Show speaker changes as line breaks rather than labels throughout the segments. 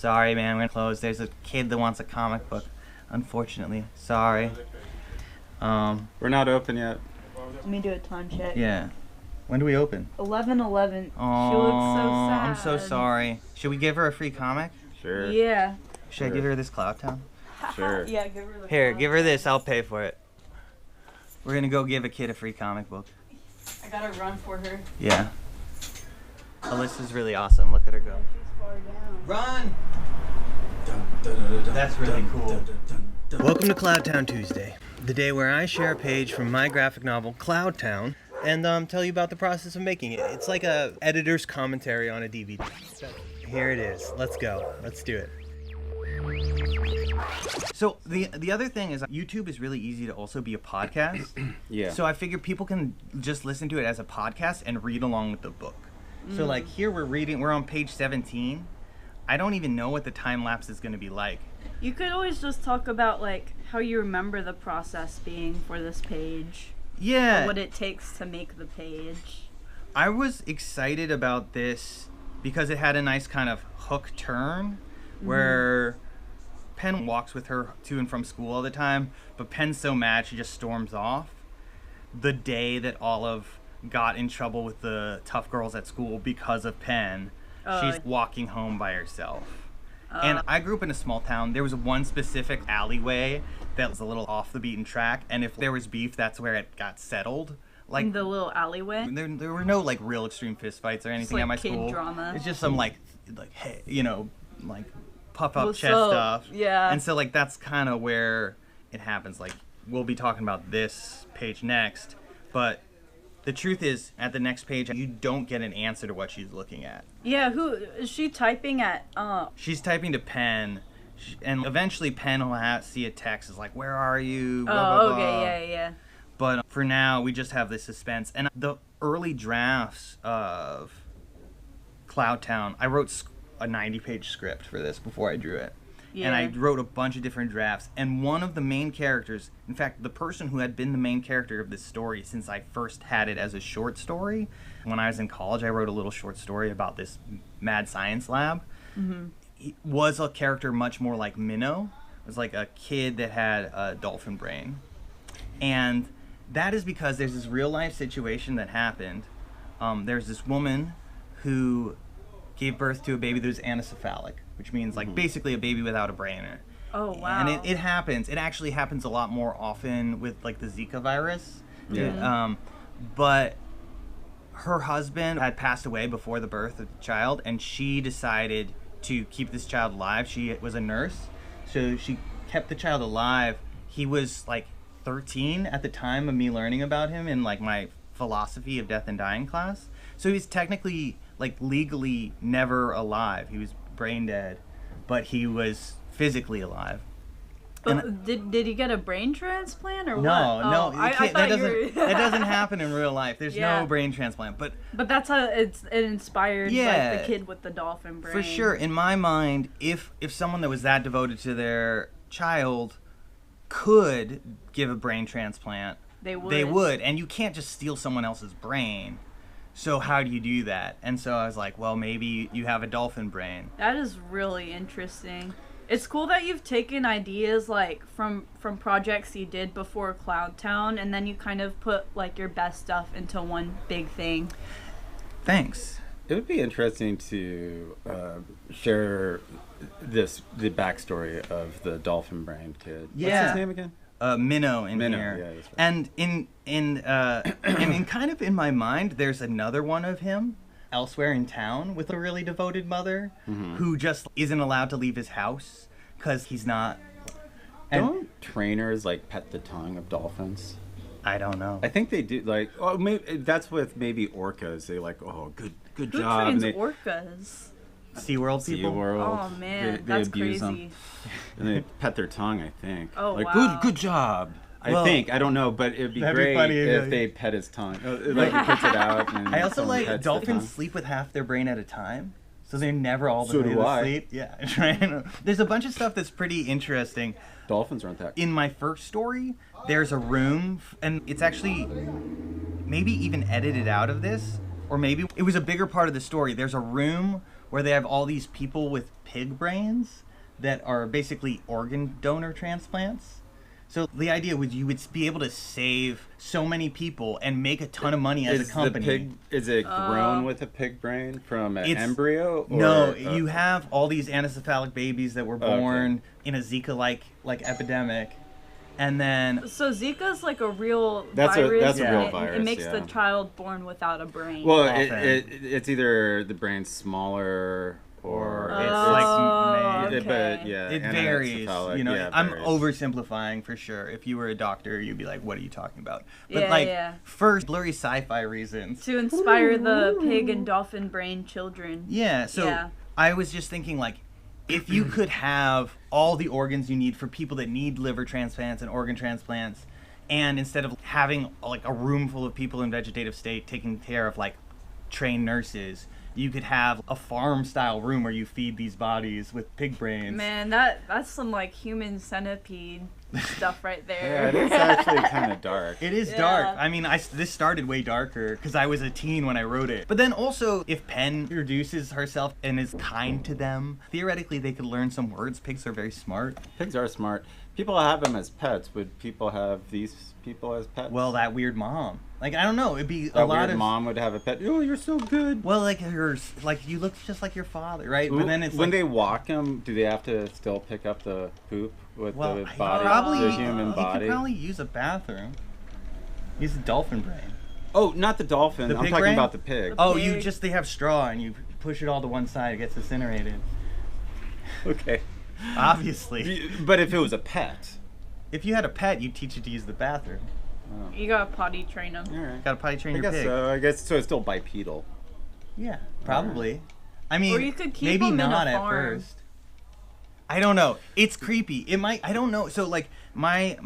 Sorry, man, we're closed. There's a kid that wants a comic book. Unfortunately. Sorry.
We're not open yet.
Let me do a time check.
Yeah. When do we open?
11:11.
Oh,
She looks so sad.
I'm so sorry. Should we give her a free comic?
Sure.
Yeah.
Should I give her this Cloud Town?
Sure.
Yeah, give her the
Here,
phone.
give her this. I'll pay for it. We're gonna go give a kid a free comic book.
I gotta run for her.
Yeah. Alyssa's really awesome. Look at her go.
She's far down.
Run! That's really cool. Welcome to Cloud Town Tuesday, the day where I share a page from my graphic novel, Cloud Town, and tell you about the process of making it. It's like a editor's commentary on a DVD. Here it is. Let's go. Let's do it. So the other thing is YouTube is really easy to also be a podcast.
Yeah.
So I figure people can just listen to it as a podcast and read along with the book. So like here we're on page 17. I don't even know what the time lapse is going to be like.
You could always just talk about like how you remember the process being for this page.
Yeah.
Or what it takes to make the page.
I was excited about this because it had a nice kind of hook turn where Penn walks with her to and from school all the time, but Penn's so mad she just storms off. The day that Olive got in trouble with the tough girls at school because of Penn, she's walking home by herself. And I grew up in a small town. There was one specific alleyway that was a little off the beaten track, and if there was beef, that's where it got settled. Like
In the little alleyway.
there were no like real extreme fist fights or anything
like
at my
kid
school.
drama.
It's just some like hey, like puff up
What's
chest
up?
stuff.
Yeah.
And so like that's kind of where it happens. Like we'll be talking about this page next, but the truth is at the next page you don't get an answer to what she's looking at.
Yeah, who is she typing at?
She's typing to Penn, and eventually Penn will see a text. It's like, "Where are you?" Blah, blah, blah.
Okay, yeah.
But for now, we just have this suspense. And the early drafts of Cloud Town, I wrote a 90-page script for this before I drew it.
Yeah.
And I wrote a bunch of different drafts. And one of the main characters, in fact, the person who had been the main character of this story since I first had it as a short story, when I was in college, I wrote a little short story about this mad science lab. He was a character much more like Minnow. It was like a kid that had a dolphin brain. And that is because there's this real life situation that happened. There's this woman who gave birth to a baby that was anencephalic, which means like basically a baby without a brain in it.
Oh, wow.
And it happens. It actually happens a lot more often with like the Zika virus.
Yeah.
But her husband had passed away before the birth of the child, and she decided to keep this child alive. She was a nurse, so she kept the child alive. He was like 13 at the time of me learning about him in like my philosophy of death and dying class. So he's technically like legally never alive. He was brain dead, but he was physically alive.
But did he get a brain transplant or what?
No,
I thought
that doesn't happen in real life. There's no brain transplant, but
that's how it inspired like the kid with the dolphin brain.
for sure. In my mind, if someone that was that devoted to their child could give a brain transplant,
They
would, and you can't just steal someone else's brain. So how do you do that? And so I was like, well, maybe you have a dolphin brain.
That is really interesting. It's cool that you've taken ideas like from projects you did before Cloud Town, and then you kind of put like your best stuff into one big thing.
Thanks.
It would be interesting to share the backstory of the dolphin brain kid.
Yeah.
What's his name again?
Minnow in
Minnow,
here.
yeah, that's right.
And in kind of in my mind, there's another one of him elsewhere in town with a really devoted mother who just isn't allowed to leave his house because he's not. And
Don't trainers like pet the tongue of dolphins?
I don't know.
I think they do. Like, oh, maybe that's with maybe orcas. They like, oh, good
Who
job.
trains
And they,
SeaWorld
SeaWorld people.
SeaWorld.
Oh man,
they
that's
abuse
crazy.
them. And they pet their tongue, I think.
Oh,
like,
wow.
good job.
Well,
I think. I don't know, but it'd be
that'd be
great
funny,
if
yeah.
they pet his tongue. Like, he puts it out. And
I also
someone
like
pets the
dolphins
tongue.
sleep with half their brain at a time, so they're never all the
So
way
do I.
asleep. Yeah, right. There's a bunch of stuff that's pretty interesting.
Dolphins aren't that.
In my first story, there's a room, and it's actually maybe even edited out of this, or maybe it was a bigger part of the story. There's a room where they have all these people with pig brains that are basically organ donor transplants. So the idea was you would be able to save so many people and make a ton of money as a company.
Is it grown with a pig brain from an embryo? Or,
no, you have all these anencephalic babies that were born in a Zika-like epidemic. And then...
So Zika's like a real
that's
virus.
A real virus,
it makes the child born without a brain.
Well, it's either the brain's smaller... Or
it's like,
okay.
But yeah,
it varies. You know, I'm
varies.
oversimplifying for sure. If you were a doctor, you'd be like, "What are you talking about?" But
Yeah,
first, blurry sci-fi reasons
to inspire the pig and dolphin brain children.
Yeah. So I was just thinking, like, if you could have all the organs you need for people that need liver transplants and organ transplants, and instead of having like a room full of people in vegetative state taking care of like trained nurses, you could have a farm-style room where you feed these bodies with pig brains.
Man, that's some, like, human centipede stuff right there.
Yeah, it is actually kind of dark.
It is dark. I mean, this started way darker because I was a teen when I wrote it. But then also, if Penn introduces herself and is kind to them, theoretically they could learn some words. Pigs are very smart.
Pigs are smart. People have them as pets. Would people have these people as pets?
Well, that weird mom. Like, I don't know. It'd be
a lot of... mom would have a pet. Oh, you're so good.
Well, like, you look just like your father, right? But then it's
when they walk him, do they have to still pick up the poop with the
body,
the human body?
He could probably use a bathroom. He's a dolphin brain.
Oh, not the dolphin. I'm talking about the pig.
Oh, they have straw and you push it all to one side, it gets incinerated.
Okay.
Obviously.
But if it was a pet.
If you had a pet, you'd teach it to use the bathroom.
Oh. You gotta potty train them.
All right.
Gotta potty train your pig.
I guess so. It's still bipedal.
Yeah, probably. Right. I mean,
or you could keep
maybe
them
not
in a
at
farm.
first. I don't know. It's creepy. It might. I don't know. So like my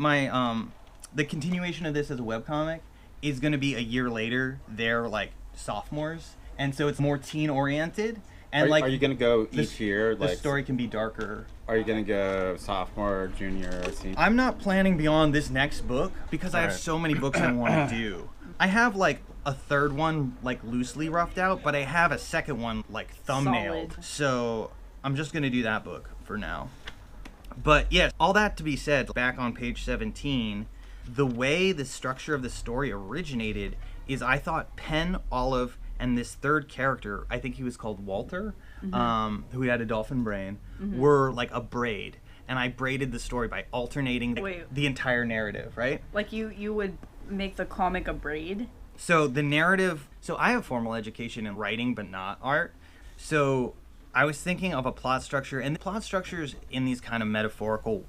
the continuation of this as a webcomic is going to be a year later. They're like sophomores, and so it's more teen oriented. And
are you going to go each year?
The story can be darker.
Are you going to go sophomore, junior, or senior?
I'm not planning beyond this next book because I have so many books I want to do. I have like a third one like loosely roughed out, but I have a second one like thumbnailed. Solid. So I'm just going to do that book for now. But yes, all that to be said, back on page 17, the way the structure of the story originated is I thought Penn, Olive, and this third character, I think he was called Walter, who had a dolphin brain, were like a braid. And I braided the story by alternating the entire narrative, right?
Like you would make the comic a braid?
So the narrative, so I have formal education in writing but not art. So I was thinking of a plot structure, and the plot structures in these kind of metaphorical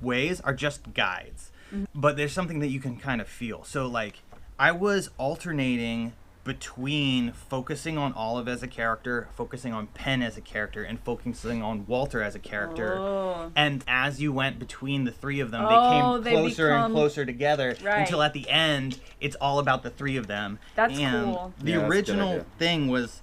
ways are just guides. But there's something that you can kind of feel. So like I was alternating between focusing on Olive as a character, focusing on Penn as a character, and focusing on Walter as a character. Oh. And as you went between the three of them, they came closer and closer together until at the end, it's all about the three of them.
That's
and
cool.
The original thing was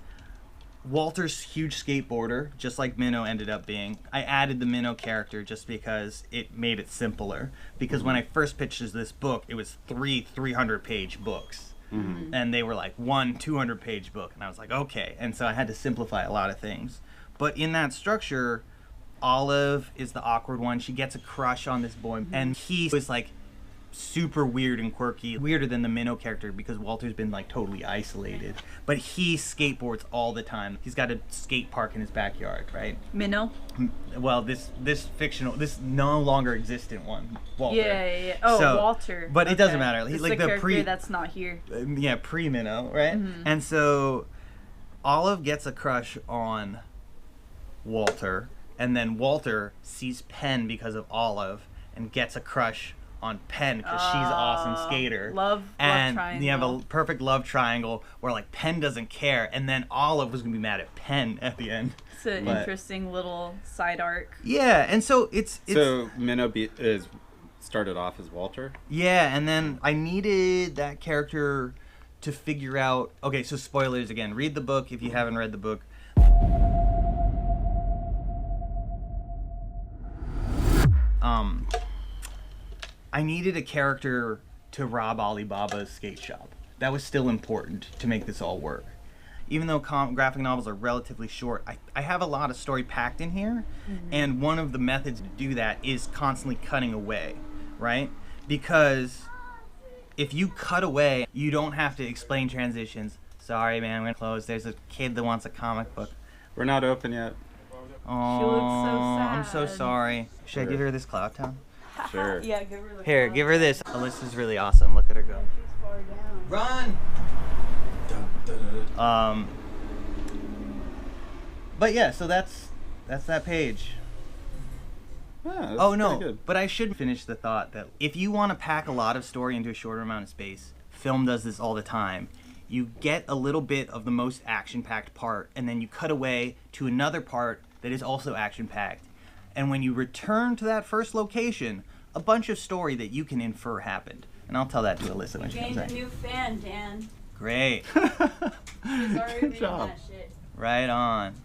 Walter's huge skateboarder, just like Minnow ended up being. I added the Minnow character just because it made it simpler. Because when I first pitched this book, it was 300-page books. And they were like 200-page book. And I was like, okay. And so I had to simplify a lot of things. But in that structure, Olive is the awkward one. She gets a crush on this boy. And he was like super weird and quirky. Weirder than the Minnow character because Walter's been like totally isolated. But he skateboards all the time. He's got a skate park in his backyard, right?
Minnow?
Well, this fictional, this no longer existent one, Walter.
Yeah. Oh,
Walter. But it doesn't matter.
He's like the character that's not here.
Yeah, pre-Minnow, right? And so Olive gets a crush on Walter, and then Walter sees Penn because of Olive and gets a crush on Penn because she's an awesome skater.
Love triangle.
You have a perfect love triangle where like Penn doesn't care, and then Olive was gonna be mad at Penn at the end.
It's an interesting little side arc.
Yeah, and so it's
so Minnow is started off as Walter.
Yeah, and then I needed that character to figure out. Okay, so spoilers again. Read the book if you haven't read the book. I needed a character to rob Alibaba's skate shop. That was still important to make this all work. even though graphic novels are relatively short, I have a lot of story packed in here, and one of the methods to do that is constantly cutting away, right? Because if you cut away, you don't have to explain transitions. Sorry, man, I'm gonna close. There's a kid that wants a comic book.
We're not open yet.
Oh,
She looks so sad.
I'm so sorry. Should I give her this Cloud Town?
Sure.
Yeah, give her the
Here,
cloud.
give her this. Alyssa's really awesome. Look at her go.
She's far down.
Run! But yeah, so that's that page.
Yeah,
Oh
that's
no,
pretty good.
but I should finish the thought that if you want to pack a lot of story into a shorter amount of space, film does this all the time. You get a little bit of the most action-packed part, and then you cut away to another part that is also action-packed. And when you return to that first location, a bunch of story that you can infer happened. And I'll tell that to Alyssa when she comes
Gained a
in.
new fan, Dan.
Great.
She's already reading
job.
that shit.
Right on.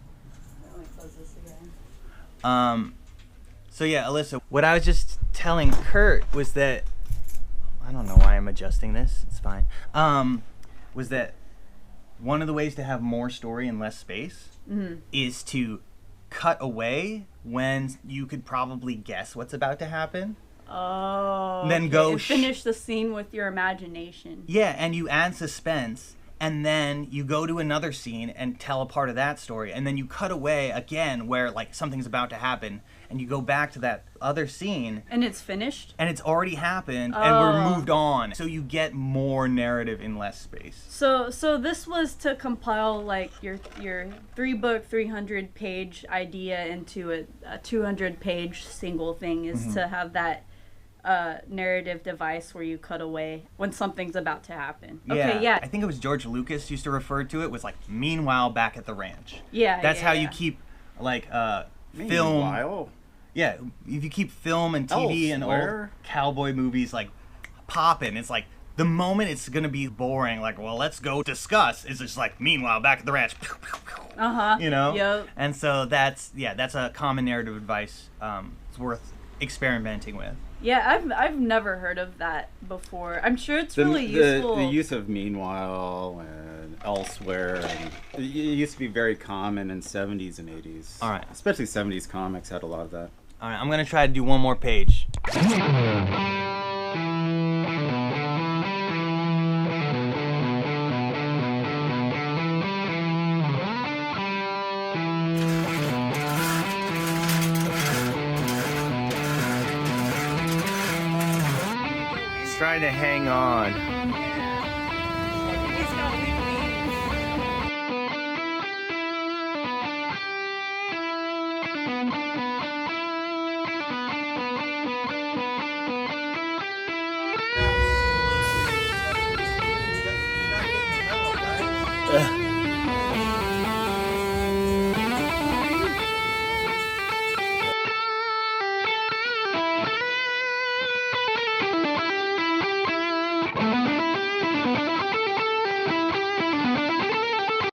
Let me close this again.
So yeah, Alyssa, what I was just telling Kirt was that, I don't know why I'm adjusting this, it's fine, was that one of the ways to have more story and less space is to cut away when you could probably guess what's about to happen.
Oh.
Then
okay.
go
And finish the scene with your imagination.
Yeah, and you add suspense, and then you go to another scene and tell a part of that story, and then you cut away again where like something's about to happen, and you go back to that other scene,
And it's finished?
and it's already happened, and we're moved on. So you get more narrative in less space.
So this was to compile like your 3-book 300-page idea into a 200-page single thing is to have that narrative device where you cut away when something's about to happen. Okay, yeah.
I think it was George Lucas used to refer to it was like meanwhile back at the ranch.
Yeah.
That's
yeah,
how
yeah.
you keep like film.
Meanwhile,
Yeah, if you keep film and TV and old
Elsewhere.
cowboy movies like popping, it's like the moment it's gonna be boring, like, well, let's go discuss. It's just like, meanwhile, back at the ranch, you know.
Yep.
And so that's a common narrative advice. It's worth experimenting with.
Yeah, I've never heard of that before. I'm sure it's really useful.
The use of meanwhile and elsewhere, and it used to be very common in 70s and 80s.
All right.
Especially 70s comics had a lot of that.
All right, I'm gonna try to do one more page. Trying to hang on.